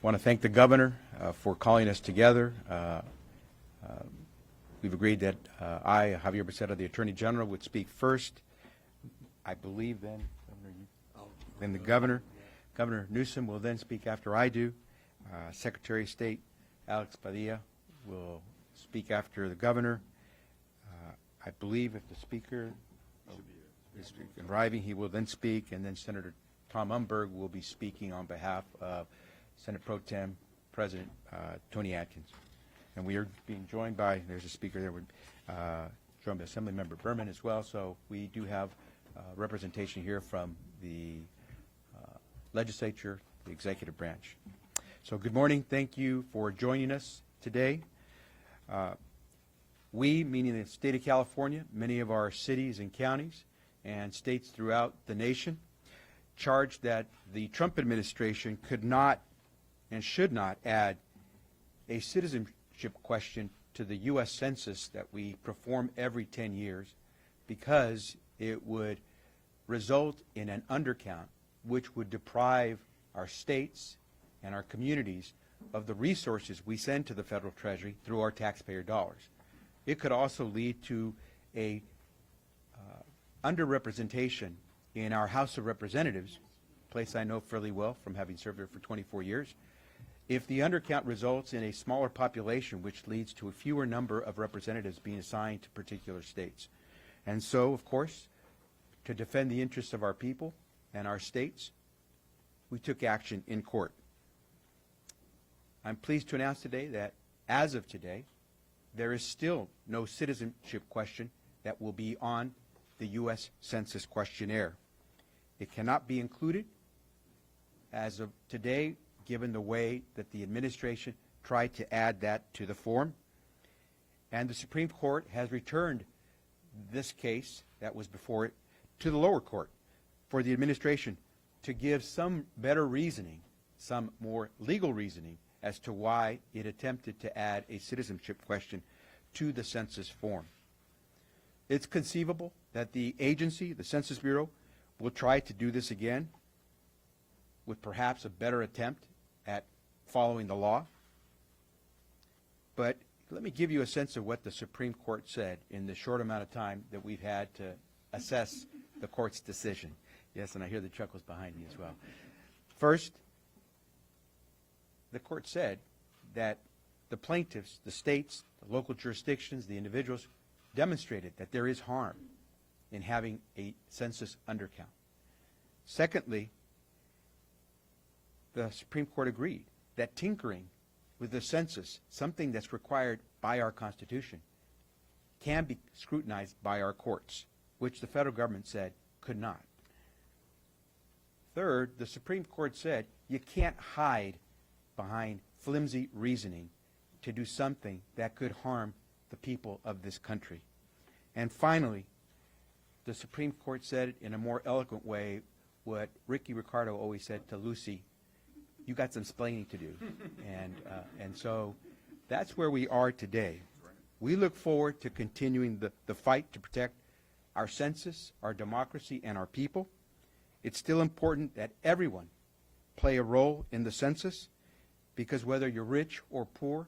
I want to thank the governor for calling us together. We've agreed that I, Javier Becerra, the Attorney General, would speak first. I believe then, then the governor. Governor Newsom will then speak after I do. Secretary of State Alex Padilla will speak after the governor. I believe if the speaker is arriving, he will then speak, and then Senator Tom Umberg will be speaking on behalf of Senate Pro Tem President Tony Atkins. And we are being joined by, there's a speaker there, joined by Assemblymember Berman as well, so we do have representation here from the legislature, the executive branch. So good morning, thank you for joining us today. We, meaning the state of California, many of our cities and counties and states throughout the nation, charged that the Trump administration could not and should not add a citizenship question to the U.S. Census that we perform every 10 years because it would result in an undercount which would deprive our states and our communities of the resources we send to the federal treasury through our taxpayer dollars. It could also lead to a underrepresentation in our House of Representatives, a place I know fairly well from having served there for 24 years. If the undercount results in a smaller population, which leads to a fewer number of representatives being assigned to particular states. And so, of course, to defend the interests of our people and our states, we took action in court. I'm pleased to announce today that, as of today, there is still no citizenship question that will be on the U.S. Census questionnaire. It cannot be included as of today, given the way that the administration tried to add that to the form. And the Supreme Court has returned this case that was before it to the lower court for the administration to give some better reasoning, some more legal reasoning as to why it attempted to add a citizenship question to the census form. It's conceivable that the agency, the Census Bureau, will try to do this again with perhaps a better attempt at following the law. But let me give you a sense of what the Supreme Court said in the short amount of time that we've had to assess the court's decision. Yes, and I hear the chuckles behind me as well. First, the court said that the plaintiffs, the states, the local jurisdictions, the individuals, demonstrated that there is harm in having a census undercount. Secondly, the Supreme Court agreed that tinkering with the census, something that's required by our Constitution, can be scrutinized by our courts, which the federal government said could not. Third, the Supreme Court said you can't hide behind flimsy reasoning to do something that could harm the people of this country. And finally, the Supreme Court said in a more eloquent way what Ricky Ricardo always said to Lucy: you got some splaining to do. And so that's where we are today. We look forward to continuing the fight to protect our census, our democracy, and our people. It's still important that everyone play a role in the census, because whether you're rich or poor,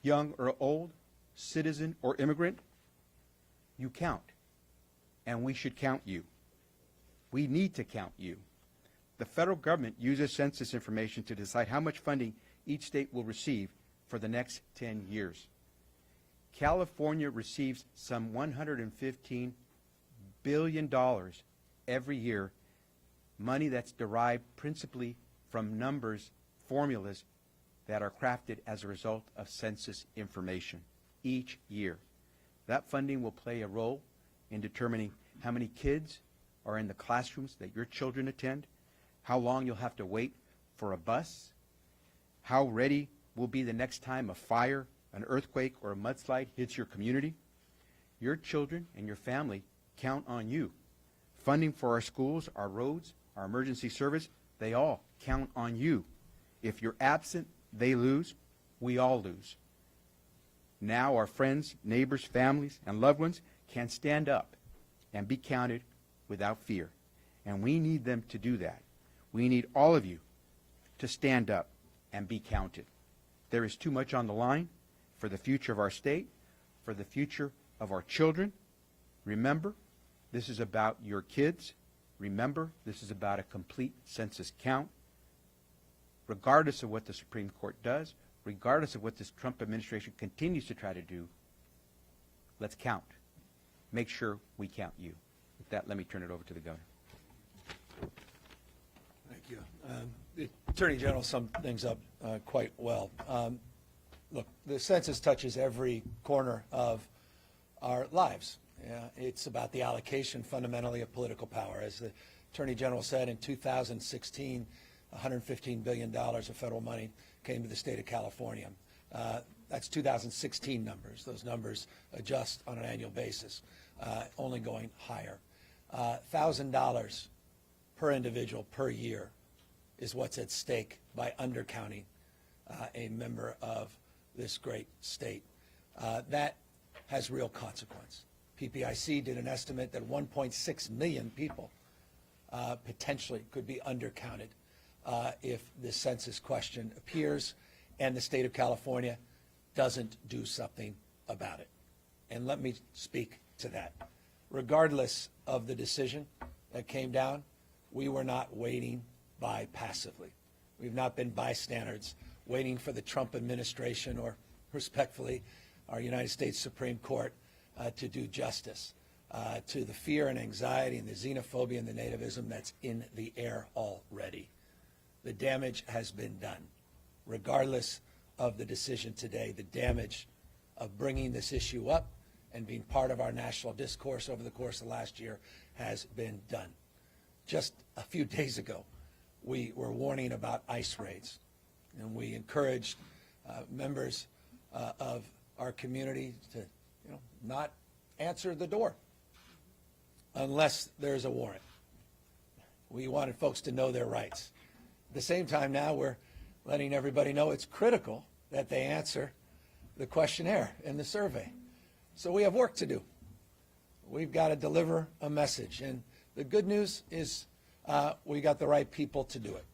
young or old, citizen or immigrant, you count, and we should count you. We need to count you. The federal government uses census information to decide how much funding each state will receive for the next 10 years. California receives some $115 billion every year, money that's derived principally from numbers, formulas that are crafted as a result of census information each year. That funding will play a role in determining how many kids are in the classrooms that your children attend, how long you'll have to wait for a bus, how ready will be the next time a fire, an earthquake, or a mudslide hits your community. Your children and your family count on you. Funding for our schools, our roads, our emergency service, they all count on you. If you're absent, they lose, we all lose. Now our friends, neighbors, families, and loved ones can stand up and be counted without fear. And we need them to do that. We need all of you to stand up and be counted. There is too much on the line for the future of our state, for the future of our children. Remember, this is about your kids. Remember, this is about a complete census count. Regardless of what the Supreme Court does, regardless of what this Trump administration continues to try to do, let's count. Make sure we count you. With that, let me turn it over to the governor. Thank you. The Attorney General summed things up quite well. Look, the census touches every corner of our lives. It's about the allocation fundamentally of political power. As the Attorney General said, in 2016, $115 billion of federal money came to the state of California. That's 2016 numbers. Those numbers adjust on an annual basis, only going higher. $1,000 per individual per year is what's at stake by undercounting a member of this great state. That has real consequence. PPIC did an estimate that 1.6 million people potentially could be undercounted if this census question appears and the state of California doesn't do something about it. And let me speak to that. Regardless of the decision that came down, we were not waiting by passively. We've not been bystanders waiting for the Trump administration or, respectfully, our United States Supreme Court to do justice to the fear and anxiety and the xenophobia and the nativism that's in the air already. The damage has been done. Regardless of the decision today, the damage of bringing this issue up and being part of our national discourse over the course of last year has been done. Just a few days ago, we were warning about ICE raids, and we encouraged members of our community to not answer the door unless there's a warrant. We wanted folks to know their rights. At the same time now, we're letting everybody know it's critical that they answer the questionnaire and the survey. So we have work to do. We've got to deliver a message. And the good news is we got the right people to do it.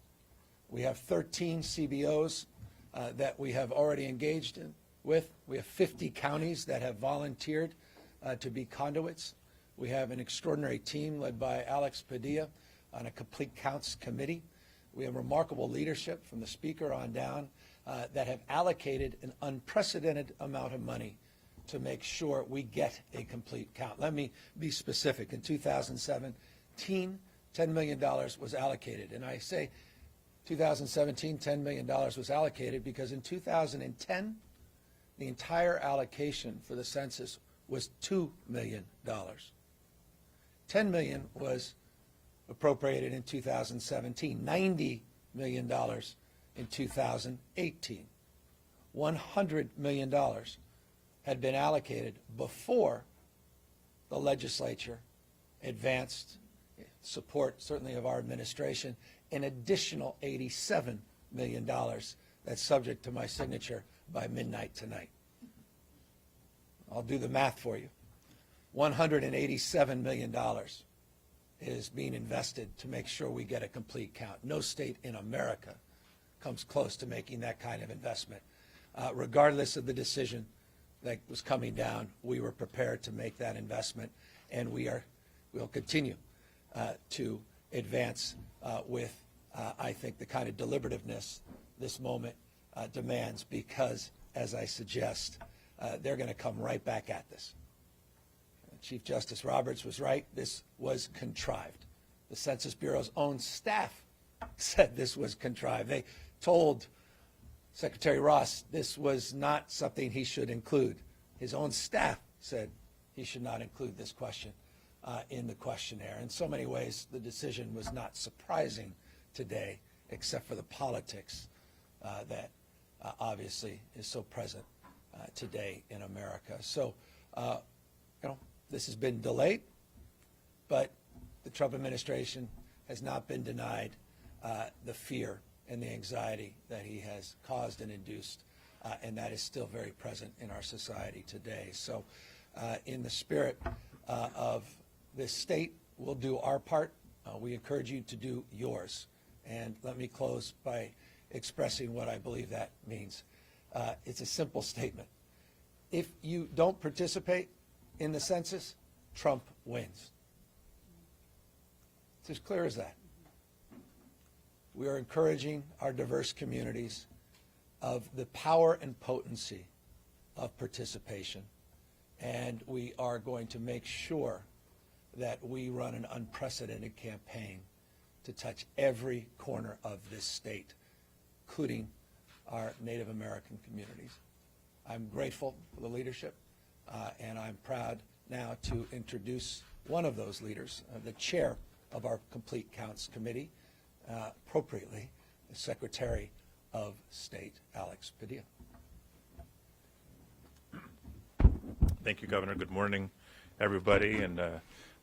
We have 13 CBOs that we have already engaged with. We have 50 counties that have volunteered to be conduits. We have an extraordinary team led by Alex Padilla on a complete counts committee. We have remarkable leadership from the speaker on down that have allocated an unprecedented amount of money to make sure we get a complete count. Let me be specific. In 2017, $10 million was allocated. And I say 2017, $10 million was allocated because in 2010, the entire allocation for the census was $2 million. $10 million was appropriated in 2017, $90 million in 2018. $100 million had been allocated before the legislature advanced support, certainly of our administration, an additional $87 million that's subject to my signature by midnight tonight. I'll do the math for you. $187 million is being invested to make sure we get a complete count. No state in America comes close to making that kind of investment. Regardless of the decision that was coming down, we were prepared to make that investment, and we'll continue to advance with, I think, the kind of deliberativeness this moment demands, because, as I suggest, they're going to come right back at this. Chief Justice Roberts was right. This was contrived. The Census Bureau's own staff said this was contrived. They told Secretary Ross this was not something he should include. His own staff said he should not include this question in the questionnaire. In so many ways, the decision was not surprising today, except for the politics that obviously is so present today in America. So, this has been delayed, but the Trump administration has not been denied the fear and the anxiety that he has caused and induced, and that is still very present in our society today. So in the spirit of this state, we'll do our part. We encourage you to do yours. And let me close by expressing what I believe that means. It's a simple statement. If you don't participate in the census, Trump wins. It's as clear as that. We are encouraging our diverse communities of the power and potency of participation, and we are going to make sure that we run an unprecedented campaign to touch every corner of this state, including our Native American communities. I'm grateful for the leadership, and I'm proud now to introduce one of those leaders, the chair of our Complete Counts Committee, appropriately, the Secretary of State, Alex Padilla. Thank you, Governor. Good morning, everybody, and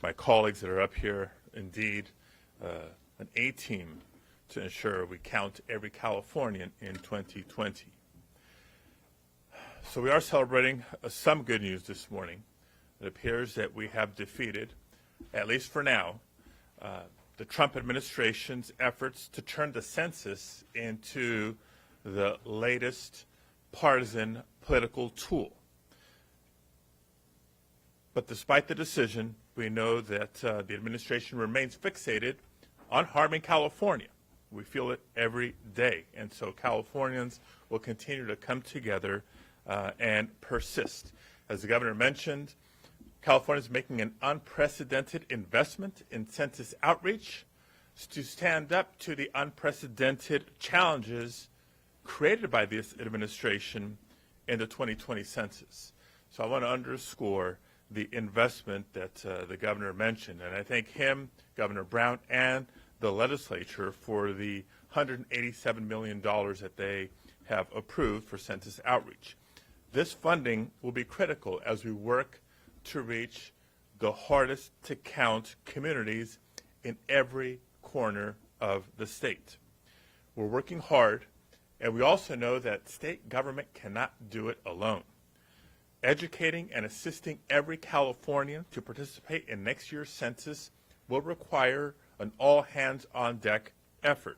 my colleagues that are up here. Indeed, an A-team to ensure we count every Californian in 2020. So we are celebrating some good news this morning. It appears that we have defeated, at least for now, the Trump administration's efforts to turn the census into the latest partisan political tool. But despite the decision, we know that the administration remains fixated on harming California. We feel it every day. And so Californians will continue to come together and persist. As the governor mentioned, California is making an unprecedented investment in census outreach to stand up to the unprecedented challenges created by this administration in the 2020 census. So I want to underscore the investment that the governor mentioned, and I thank him, Governor Brown, and the legislature for the $187 million that they have approved for census outreach. This funding will be critical as we work to reach the hardest to count communities in every corner of the state. We're working hard, and we also know that state government cannot do it alone. Educating and assisting every Californian to participate in next year's census will require an all-hands-on-deck effort.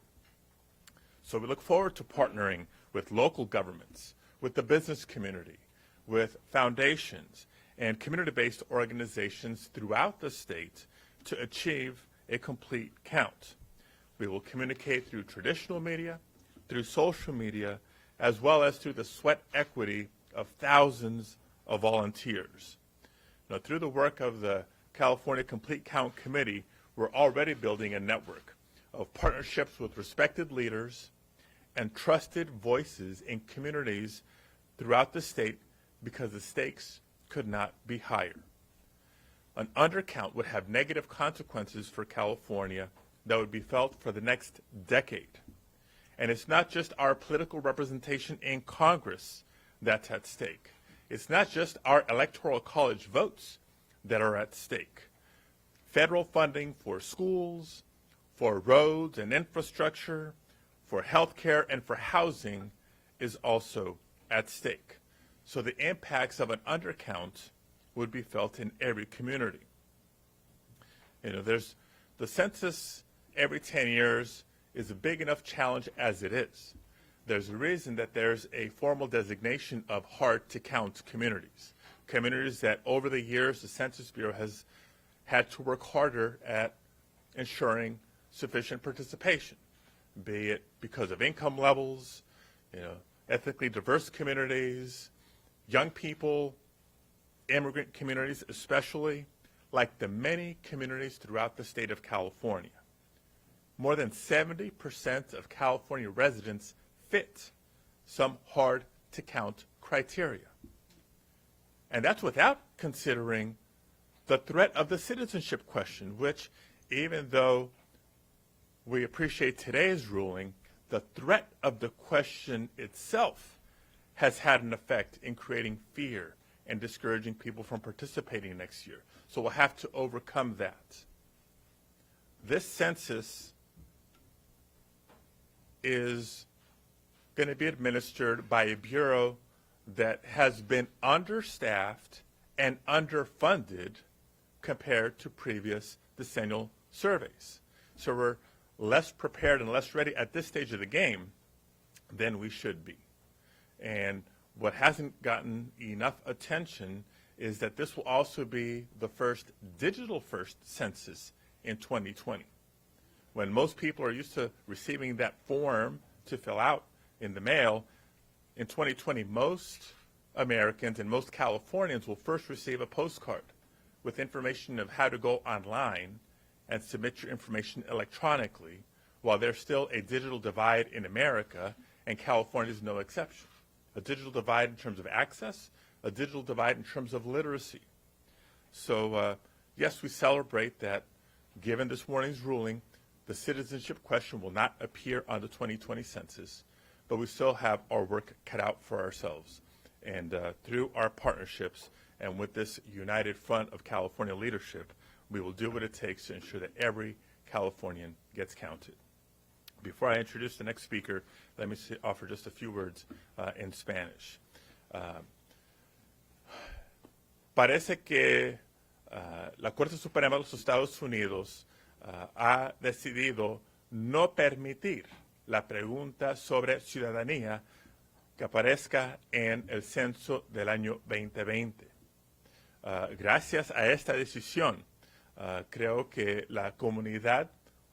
So we look forward to partnering with local governments, with the business community, with foundations, and community-based organizations throughout the state to achieve a complete count. We will communicate through traditional media, through social media, as well as through the sweat equity of thousands of volunteers. Now, through the work of the California Complete Count Committee, we're already building a network of partnerships with respected leaders and trusted voices in communities throughout the state because the stakes could not be higher. An undercount would have negative consequences for California that would be felt for the next decade. And it's not just our political representation in Congress that's at stake. It's not just our electoral college votes that are at stake. Federal funding for schools, for roads and infrastructure, for health care, and for housing is also at stake. So the impacts of an undercount would be felt in every community. You know, there's the census every 10 years is a big enough challenge as it is. There's a reason that there's a formal designation of hard to count communities. Communities that over the years the Census Bureau has had to work harder at ensuring sufficient participation, be it because of income levels, you know, ethnically diverse communities, young people, immigrant communities especially, like the many communities throughout the state of California. More than 70% of California residents fit some hard-to-count criteria. And that's without considering the threat of the citizenship question, which, even though we appreciate today's ruling, the threat of the question itself has had an effect in creating fear and discouraging people from participating next year. So we'll have to overcome that. This census is going to be administered by a bureau that has been understaffed and underfunded compared to previous decennial surveys. So we're less prepared and less ready at this stage of the game than we should be. And what hasn't gotten enough attention is that this will also be the first digital-first census in 2020. When most people are used to receiving that form to fill out in the mail, in 2020, most Americans and most Californians will first receive a postcard with information of how to go online and submit your information electronically, while there's still a digital divide in America, and California is no exception. A digital divide in terms of access, a digital divide in terms of literacy. So, yes, we celebrate that, given this morning's ruling, the citizenship question will not appear on the 2020 census, but we still have our work cut out for ourselves. And through our partnerships and with this united front of California leadership, we will do what it takes to ensure that every Californian gets counted. Before I introduce the next speaker, let me offer just a few words in Spanish. Parece que la Corte Suprema de los Estados Unidos ha decidido no permitir la pregunta sobre ciudadanía que aparezca en el censo del año 2020. Gracias a esta decisión, creo que la comunidad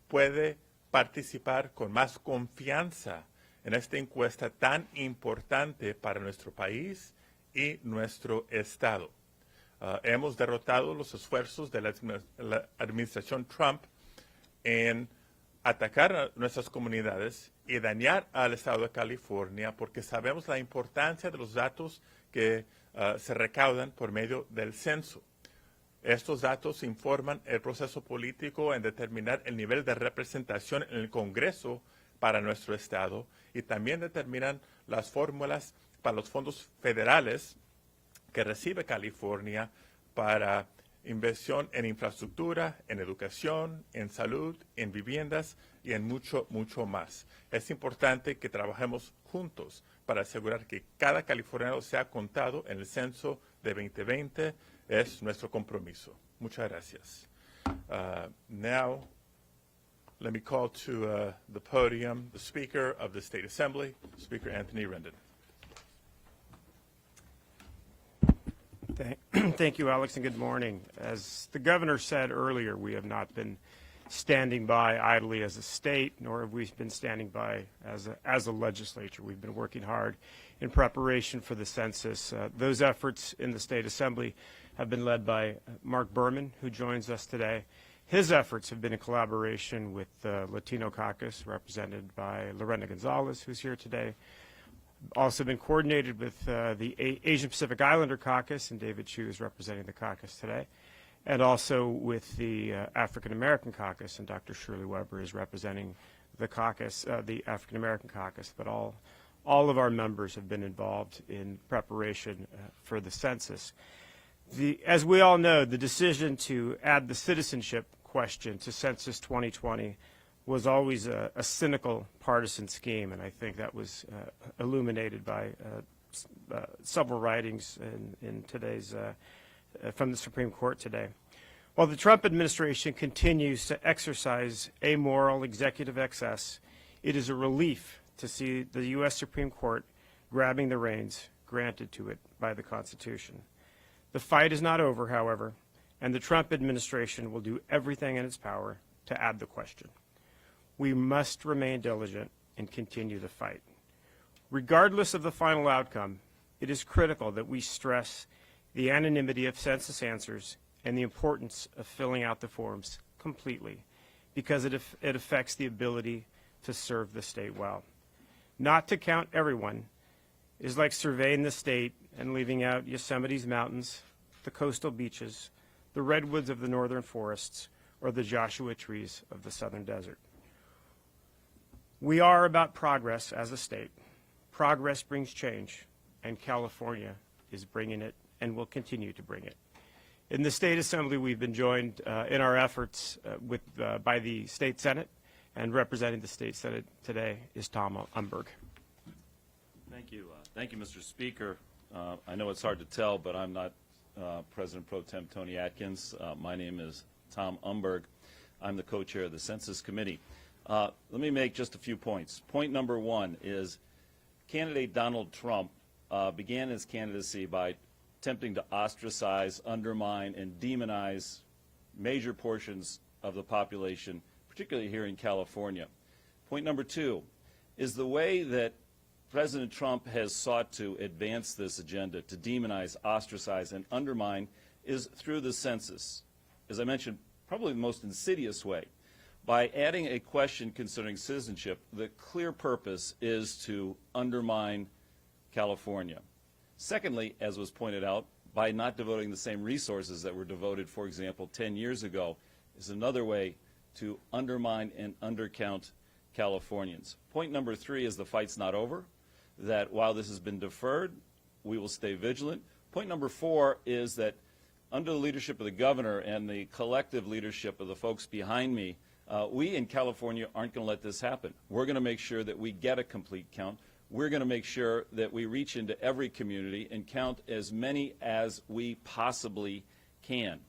puede participar con más confianza en esta encuesta tan importante para nuestro país y nuestro Estado. Hemos derrotado los esfuerzos de la administración Trump en atacar a nuestras comunidades y dañar al Estado de California, porque sabemos la importancia de los datos que se recaudan por medio del censo. Estos datos informan el proceso político en determinar el nivel de representación en el Congreso para nuestro Estado, y también determinan las fórmulas para los fondos federales que recibe California para inversión en infraestructura, en educación, en salud, en viviendas y en mucho, mucho más. Es importante que trabajemos juntos para asegurar que cada californiano sea contado en el censo de 2020. Es nuestro compromiso. Muchas gracias. Now, let me call to the podium the Speaker of the State Assembly, Speaker Anthony Rendon. Thank you, Alex, and good morning. As the governor said earlier, we have not been standing by idly as a state, nor have we been standing by as a legislature. We've been working hard in preparation for the census. Those efforts in the State Assembly have been led by Mark Berman, who joins us today. His efforts have been in collaboration with the Latino Caucus, represented by Lorena Gonzalez, who's here today. Also been coordinated with the Asian Pacific Islander Caucus, and David Chu is representing the caucus today, and also with the African American Caucus, and Dr. Shirley Weber is representing the caucus, the African American Caucus. But all of our members have been involved in preparation for the census. As we all know, the decision to add the citizenship question to Census 2020 was always a cynical partisan scheme, and I think that was illuminated by several writings in today's from the Supreme Court today. While the Trump administration continues to exercise amoral executive excess, it is a relief to see the U.S. Supreme Court grabbing the reins granted to it by the Constitution. The fight is not over, however, and the Trump administration will do everything in its power to add the question. We must remain diligent and continue the fight. Regardless of the final outcome, it is critical that we stress the anonymity of census answers and the importance of filling out the forms completely, because it affects the ability to serve the state well. Not to count everyone is like surveying the state and leaving out Yosemite's mountains, the coastal beaches, the redwoods of the northern forests, or the Joshua trees of the southern desert. We are about progress as a state. Progress brings change, and California is bringing it and will continue to bring it. In the State Assembly, we've been joined in our efforts by the State Senate, and representing the State Senate today is Tom Umberg. Thank you. Thank you, Mr. Speaker. I know it's hard to tell, but I'm not President Pro Tem Tony Atkins. My name is Tom Umberg. I'm the co-chair of the Census Committee. Let me make just a few points. Point number one is candidate Donald Trump began his candidacy by attempting to ostracize, undermine, and demonize major portions of the population, particularly here in California. Point number 2 is the way that President Trump has sought to advance this agenda to demonize, ostracize, and undermine is through the census. As I mentioned, probably the most insidious way. By adding a question concerning citizenship, the clear purpose is to undermine California. Secondly, as was pointed out, by not devoting the same resources that were devoted, for example, 10 years ago, is another way to undermine and undercount Californians. Point number 3 is the fight's not over, that while this has been deferred, we will stay vigilant. Point number 4 is that under the leadership of the governor and the collective leadership of the folks behind me, we in California aren't going to let this happen. We're going to make sure that we get a complete count. We're going to make sure that we reach into every community and count as many as we possibly can.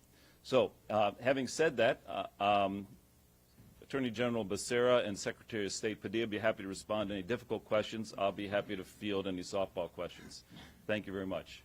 So, having said that, Attorney General Becerra and Secretary of State Padilla will be happy to respond to any difficult questions. I'll be happy to field any softball questions. Thank you very much.